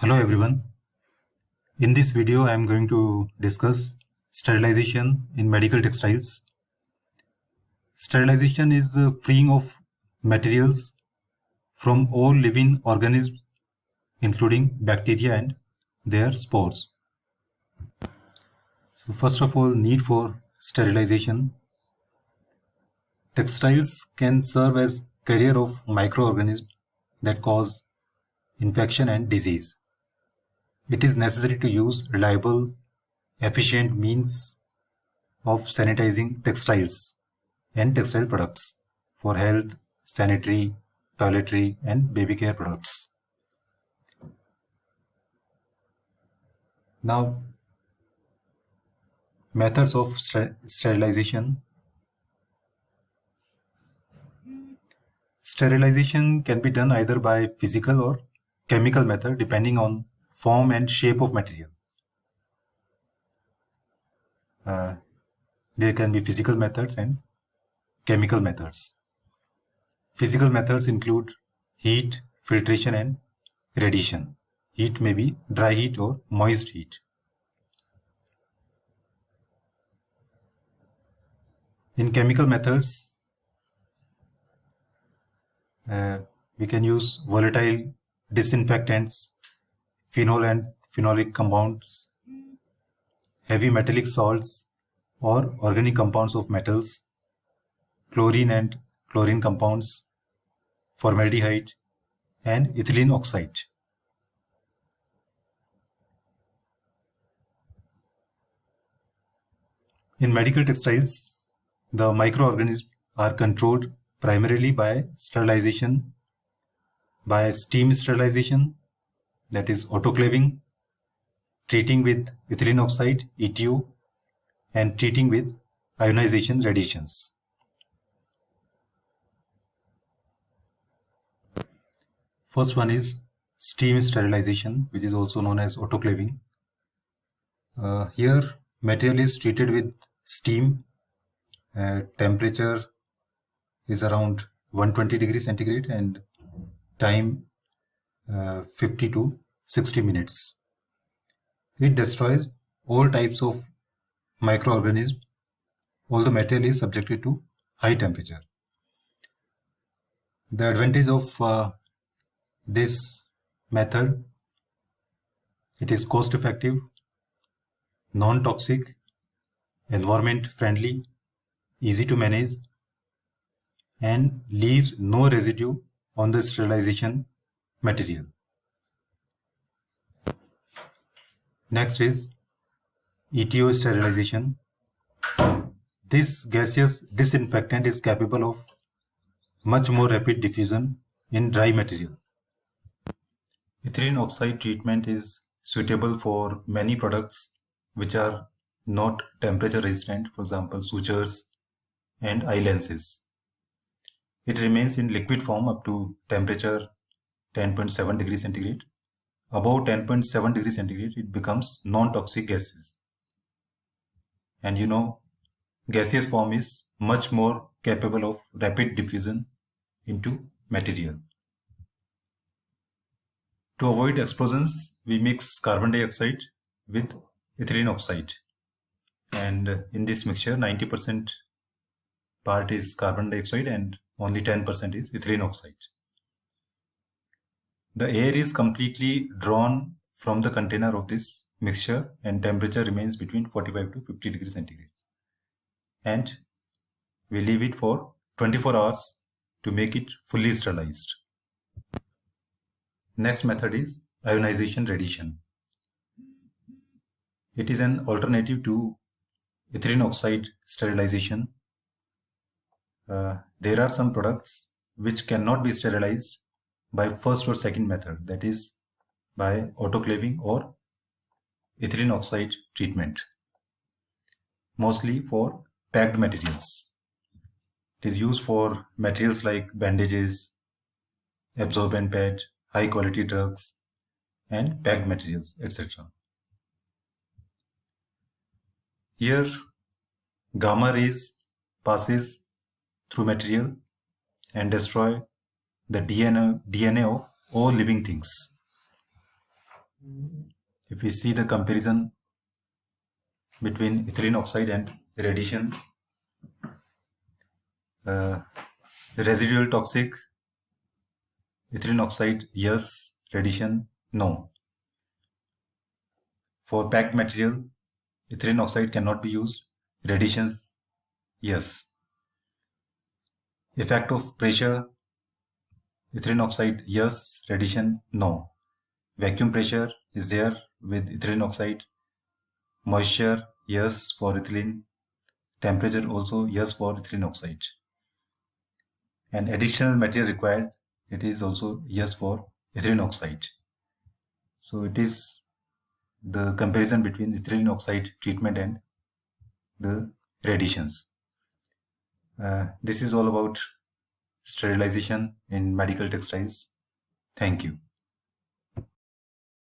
Hello everyone. In this video, I am going to discuss sterilization in medical textiles. Sterilization is freeing of materials from all living organisms, including bacteria and their spores. So first of all, need for sterilization. Textiles can serve as carrier of microorganisms that cause infection and disease. It is necessary to use reliable, efficient means of sanitizing textiles and textile products for health, sanitary, toiletry, and baby care products. Now, methods of sterilization. Sterilization can be done either by physical or chemical method depending on form and shape of material. There can be physical methods and chemical methods. Physical methods include heat, filtration, and radiation. Heat may be dry heat or moist heat. In chemical methods, we can use volatile disinfectants, phenol and phenolic compounds, heavy metallic salts or organic compounds of metals, chlorine and chlorine compounds, formaldehyde, and ethylene oxide. In medical textiles, the microorganisms are controlled primarily by sterilization, by steam sterilization, that is autoclaving, treating with ethylene oxide, ETO, and treating with ionization radiations. First one is steam sterilization, which is also known as autoclaving. Here, material is treated with steam. Temperature is around 120 degrees centigrade and time 50 to 60 minutes. It destroys all types of microorganisms. All the material is subjected to high temperature. The advantage of this method, it is cost effective, non-toxic, environment friendly, easy to manage, and leaves no residue on the sterilization material. Next is ETO sterilization. This gaseous disinfectant is capable of much more rapid diffusion in dry material. Ethylene oxide treatment is suitable for many products which are not temperature resistant, for example, sutures and eye lenses. It remains in liquid form up to temperature 10.7 degrees centigrade. Above 10.7 degrees centigrade, it becomes non-toxic gases. And you know, gaseous form is much more capable of rapid diffusion into material. To avoid explosions, we mix carbon dioxide with ethylene oxide. And in this mixture, 90% part is carbon dioxide and only 10% is ethylene oxide. The air is completely drawn from the container of this mixture and temperature remains between 45 to 50 degrees centigrade. And we leave it for 24 hours to make it fully sterilized. Next method is ionization radiation. It is an alternative to ethylene oxide sterilization. There are some products which cannot be sterilized by first or second method, that is by autoclaving or ethylene oxide treatment, mostly for packed materials. It is used for materials like bandages, absorbent pad, high quality drugs, and packed materials, etc. Here, gamma rays passes through material and destroy the DNA of all living things. If we see the comparison between ethylene oxide and radiation, residual toxic, ethylene oxide, yes, radiation, no. For packed material, ethylene oxide cannot be used, radiations, yes. Effect of pressure, ethylene oxide, yes, radiation, no. Vacuum pressure is there with ethylene oxide. Moisture, yes for ethylene. Temperature also yes for ethylene oxide. And additional material required, it is also yes for ethylene oxide. So it is the comparison between ethylene oxide treatment and the radiations. This is all about sterilization in medical textiles. Thank you.